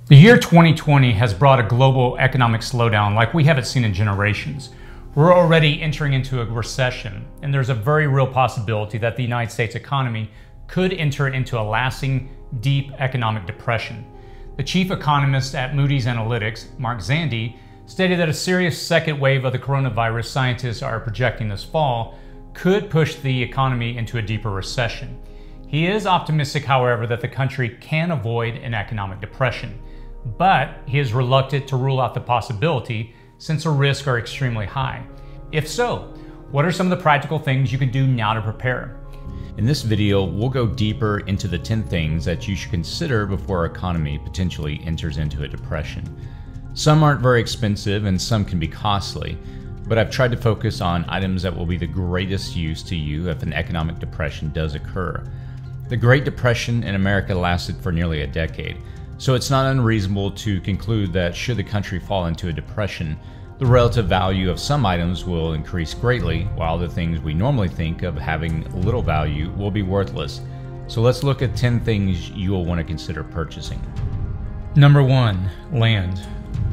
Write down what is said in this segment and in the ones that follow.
The year 2020 has brought a global economic slowdown like we haven't seen in generations. We're already entering into a recession, and there's a very real possibility that the United States economy could enter into a lasting, deep economic depression. The chief economist at Moody's Analytics, Mark Zandi, stated that a serious second wave of the coronavirus scientists are projecting this fall could push the economy into a deeper recession. He is optimistic, however, that the country can avoid an economic depression, but he is reluctant to rule out the possibility since the risks are extremely high. If so, what are some of the practical things you can do now to prepare? In this video, we'll go deeper into the 10 things that you should consider before our economy potentially enters into a depression. Some aren't very expensive and some can be costly, but I've tried to focus on items that will be the greatest use to you if an economic depression does occur. The Great Depression in America lasted for nearly a decade, so it's not unreasonable to conclude that should the country fall into a depression, the relative value of some items will increase greatly, while the things we normally think of having little value will be worthless. So let's look at 10 things you will want to consider purchasing. Number 1, land.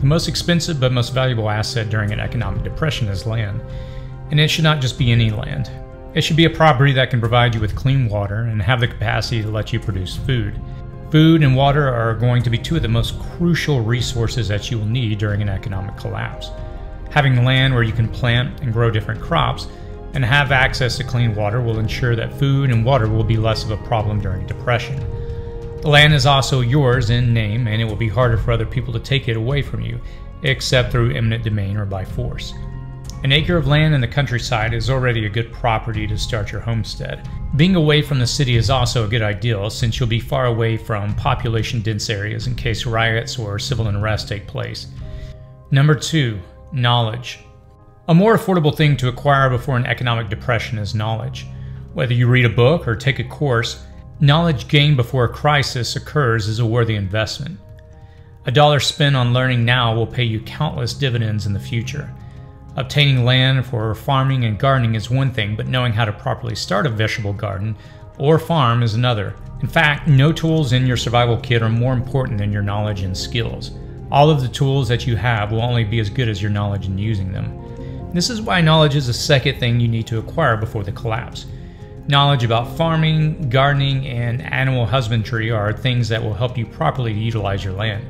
The most expensive but most valuable asset during an economic depression is land. And it should not just be any land. It should be a property that can provide you with clean water and have the capacity to let you produce food. Food and water are going to be two of the most crucial resources that you will need during an economic collapse. Having land where you can plant and grow different crops and have access to clean water will ensure that food and water will be less of a problem during depression. The land is also yours in name, and it will be harder for other people to take it away from you, except through eminent domain or by force. An acre of land in the countryside is already a good property to start your homestead. Being away from the city is also a good idea, since you'll be far away from population-dense areas in case riots or civil unrest take place. Number 2, knowledge. A more affordable thing to acquire before an economic depression is knowledge. Whether you read a book or take a course, knowledge gained before a crisis occurs is a worthy investment. A dollar spent on learning now will pay you countless dividends in the future. Obtaining land for farming and gardening is one thing, but knowing how to properly start a vegetable garden or farm is another. In fact, no tools in your survival kit are more important than your knowledge and skills. All of the tools that you have will only be as good as your knowledge in using them. This is why knowledge is the second thing you need to acquire before the collapse. Knowledge about farming, gardening, and animal husbandry are things that will help you properly utilize your land.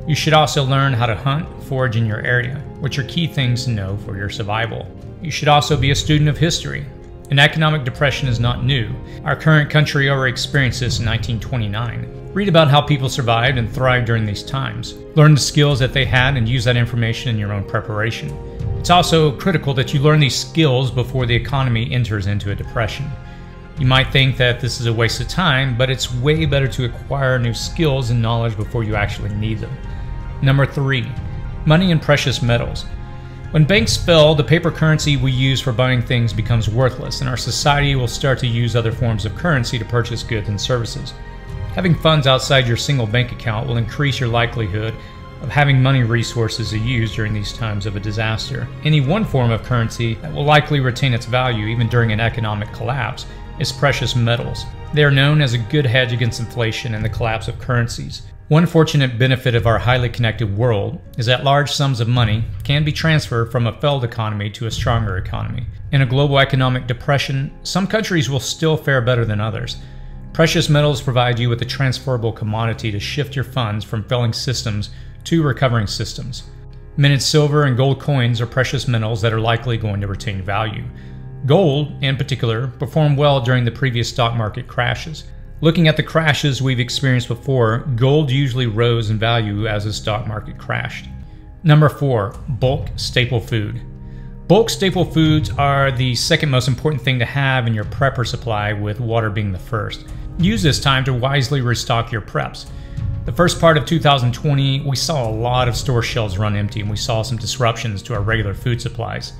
You should also learn how to hunt, forage in your area, which are key things to know for your survival. You should also be a student of history. An economic depression is not new. Our current country already experienced this in 1929. Read about how people survived and thrived during these times. Learn the skills that they had and use that information in your own preparation. It's also critical that you learn these skills before the economy enters into a depression. You might think that this is a waste of time, but it's way better to acquire new skills and knowledge before you actually need them. Number 3, money and precious metals. When banks fail, the paper currency we use for buying things becomes worthless, and our society will start to use other forms of currency to purchase goods and services. Having funds outside your single bank account will increase your likelihood of having money resources to use during these times of a disaster. Any one form of currency that will likely retain its value even during an economic collapse is precious metals. They are known as a good hedge against inflation and the collapse of currencies. One fortunate benefit of our highly connected world is that large sums of money can be transferred from a failed economy to a stronger economy. In a global economic depression, some countries will still fare better than others. Precious metals provide you with a transferable commodity to shift your funds from failing systems to recovering systems. Minted silver and gold coins are precious metals that are likely going to retain value. Gold, in particular, performed well during the previous stock market crashes. Looking at the crashes we've experienced before, gold usually rose in value as the stock market crashed. Number 4, bulk staple food. Bulk staple foods are the second most important thing to have in your prepper supply, with water being the first. Use this time to wisely restock your preps. The first part of 2020, we saw a lot of store shelves run empty, and we saw some disruptions to our regular food supplies.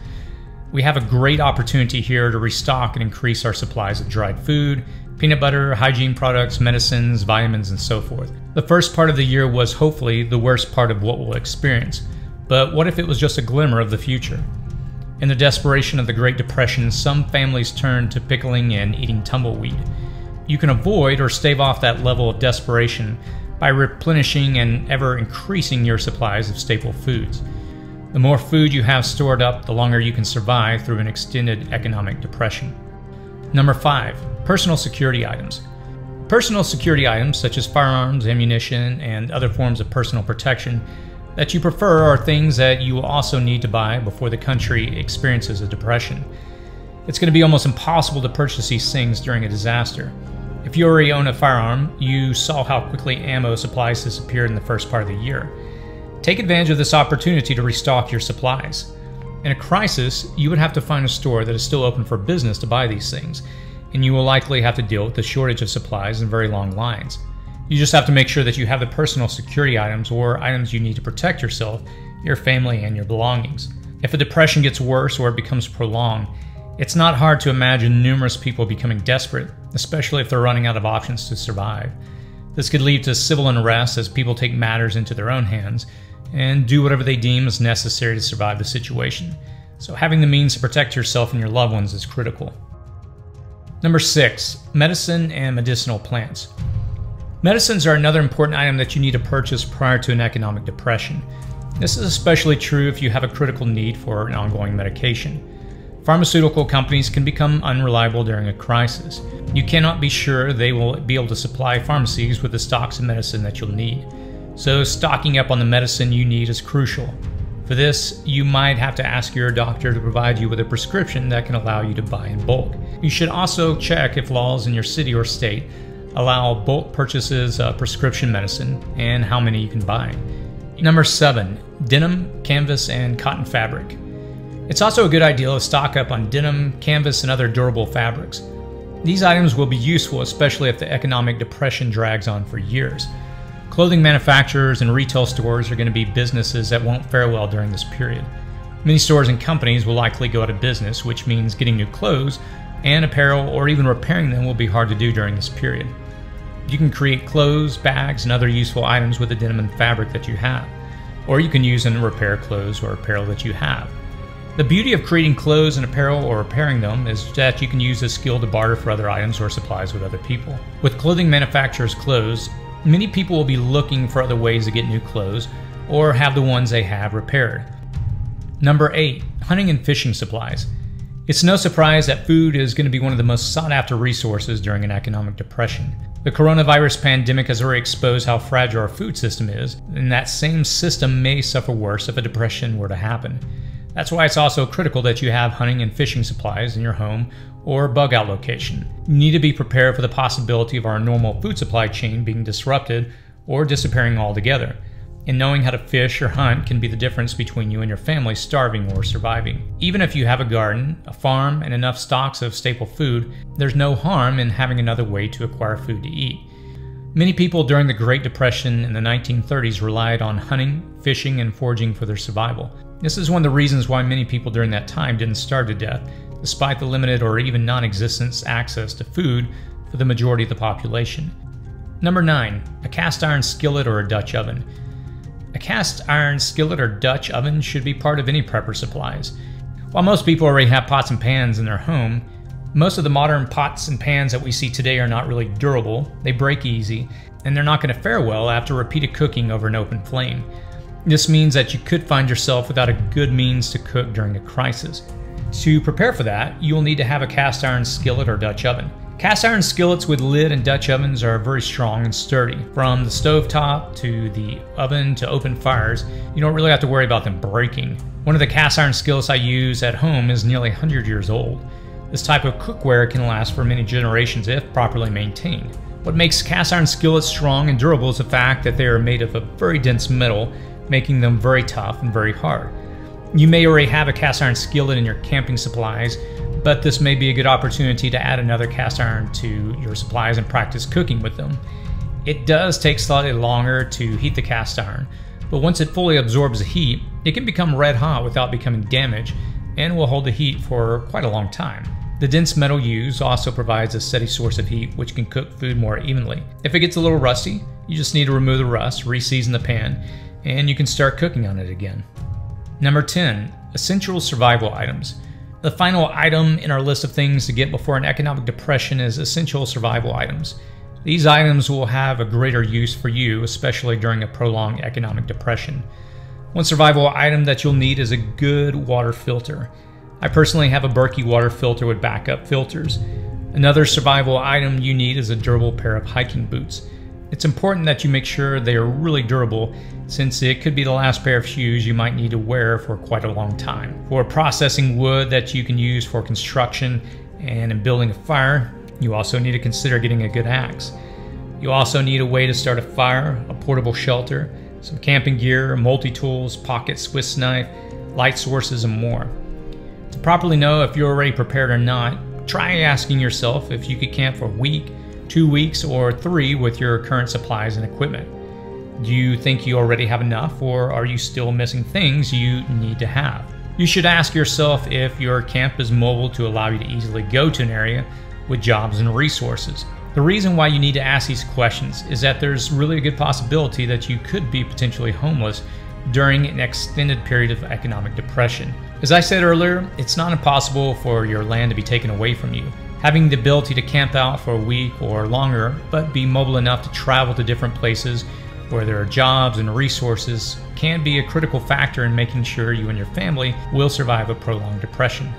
We have a great opportunity here to restock and increase our supplies of dried food, peanut butter, hygiene products, medicines, vitamins, and so forth. The first part of the year was hopefully the worst part of what we'll experience, but what if it was just a glimmer of the future? In the desperation of the Great Depression, some families turned to pickling and eating tumbleweed. You can avoid or stave off that level of desperation by replenishing and ever increasing your supplies of staple foods. The more food you have stored up, the longer you can survive through an extended economic depression. Number 5. Personal security items. Personal security items such as firearms, ammunition, and other forms of personal protection that you prefer are things that you will also need to buy before the country experiences a depression. It's going to be almost impossible to purchase these things during a disaster. If you already own a firearm, you saw how quickly ammo supplies disappeared in the first part of the year. Take advantage of this opportunity to restock your supplies. In a crisis, you would have to find a store that is still open for business to buy these things, and you will likely have to deal with the shortage of supplies and very long lines. You just have to make sure that you have the personal security items or items you need to protect yourself, your family, and your belongings. If a depression gets worse or it becomes prolonged, it's not hard to imagine numerous people becoming desperate, especially if they're running out of options to survive. This could lead to civil unrest as people take matters into their own hands and do whatever they deem is necessary to survive the situation. So having the means to protect yourself and your loved ones is critical. Number 6. Medicine and medicinal plants. Medicines are another important item that you need to purchase prior to an economic depression. This is especially true if you have a critical need for an ongoing medication. Pharmaceutical companies can become unreliable during a crisis. You cannot be sure they will be able to supply pharmacies with the stocks of medicine that you'll need. So stocking up on the medicine you need is crucial. For this, you might have to ask your doctor to provide you with a prescription that can allow you to buy in bulk. You should also check if laws in your city or state allow bulk purchases of prescription medicine and how many you can buy. Number 7. Denim, canvas, and cotton fabric. It's also a good idea to stock up on denim, canvas, and other durable fabrics. These items will be useful, especially if the economic depression drags on for years. Clothing manufacturers and retail stores are going to be businesses that won't fare well during this period. Many stores and companies will likely go out of business, which means getting new clothes and apparel or even repairing them will be hard to do during this period. You can create clothes, bags, and other useful items with the denim and fabric that you have, or you can use and repair clothes or apparel that you have. The beauty of creating clothes and apparel or repairing them is that you can use this skill to barter for other items or supplies with other people. With clothing manufacturers' clothes, many people will be looking for other ways to get new clothes or have the ones they have repaired. Number 8. Hunting and fishing supplies. It's no surprise that food is going to be one of the most sought-after resources during an economic depression. The coronavirus pandemic has already exposed how fragile our food system is, and that same system may suffer worse if a depression were to happen. That's why it's also critical that you have hunting and fishing supplies in your home or bug-out location. You need to be prepared for the possibility of our normal food supply chain being disrupted or disappearing altogether. And knowing how to fish or hunt can be the difference between you and your family starving or surviving. Even if you have a garden, a farm, and enough stocks of staple food, there's no harm in having another way to acquire food to eat. Many people during the Great Depression in the 1930s relied on hunting, fishing, and foraging for their survival. This is one of the reasons why many people during that time didn't starve to death, despite the limited or even non-existent access to food for the majority of the population. Number 9. A cast iron skillet or a Dutch oven. A cast iron skillet or Dutch oven should be part of any prepper supplies. While most people already have pots and pans in their home, most of the modern pots and pans that we see today are not really durable, they break easy, and they're not going to fare well after repeated cooking over an open flame. This means that you could find yourself without a good means to cook during a crisis. To prepare for that, you will need to have a cast iron skillet or Dutch oven. Cast iron skillets with lid and Dutch ovens are very strong and sturdy. From the stovetop to the oven to open fires, you don't really have to worry about them breaking. One of the cast iron skillets I use at home is nearly 100 years old. This type of cookware can last for many generations if properly maintained. What makes cast iron skillets strong and durable is the fact that they are made of a very dense metal, making them very tough and very hard. You may already have a cast iron skillet in your camping supplies, but this may be a good opportunity to add another cast iron to your supplies and practice cooking with them. It does take slightly longer to heat the cast iron, but once it fully absorbs the heat, it can become red hot without becoming damaged and will hold the heat for quite a long time. The dense metal used also provides a steady source of heat which can cook food more evenly. If it gets a little rusty, you just need to remove the rust, re-season the pan, and you can start cooking on it again. Number 10. Essential survival items. The final item in our list of things to get before an economic depression is essential survival items. These items will have a greater use for you, especially during a prolonged economic depression. One survival item that you'll need is a good water filter. I personally have a Berkey water filter with backup filters. Another survival item you need is a durable pair of hiking boots. It's important that you make sure they are really durable, since it could be the last pair of shoes you might need to wear for quite a long time. For processing wood that you can use for construction and in building a fire, you also need to consider getting a good axe. You also need a way to start a fire, a portable shelter, some camping gear, multi-tools, pocket Swiss knife, light sources, and more. To properly know if you're already prepared or not, try asking yourself if you could camp for a week, 2 weeks, or 3 with your current supplies and equipment. Do you think you already have enough, or are you still missing things you need to have? You should ask yourself if your camp is mobile to allow you to easily go to an area with jobs and resources. The reason why you need to ask these questions is that there's really a good possibility that you could be potentially homeless during an extended period of economic depression. As I said earlier, it's not impossible for your land to be taken away from you. Having the ability to camp out for a week or longer, but be mobile enough to travel to different places where there are jobs and resources, can be a critical factor in making sure you and your family will survive a prolonged depression.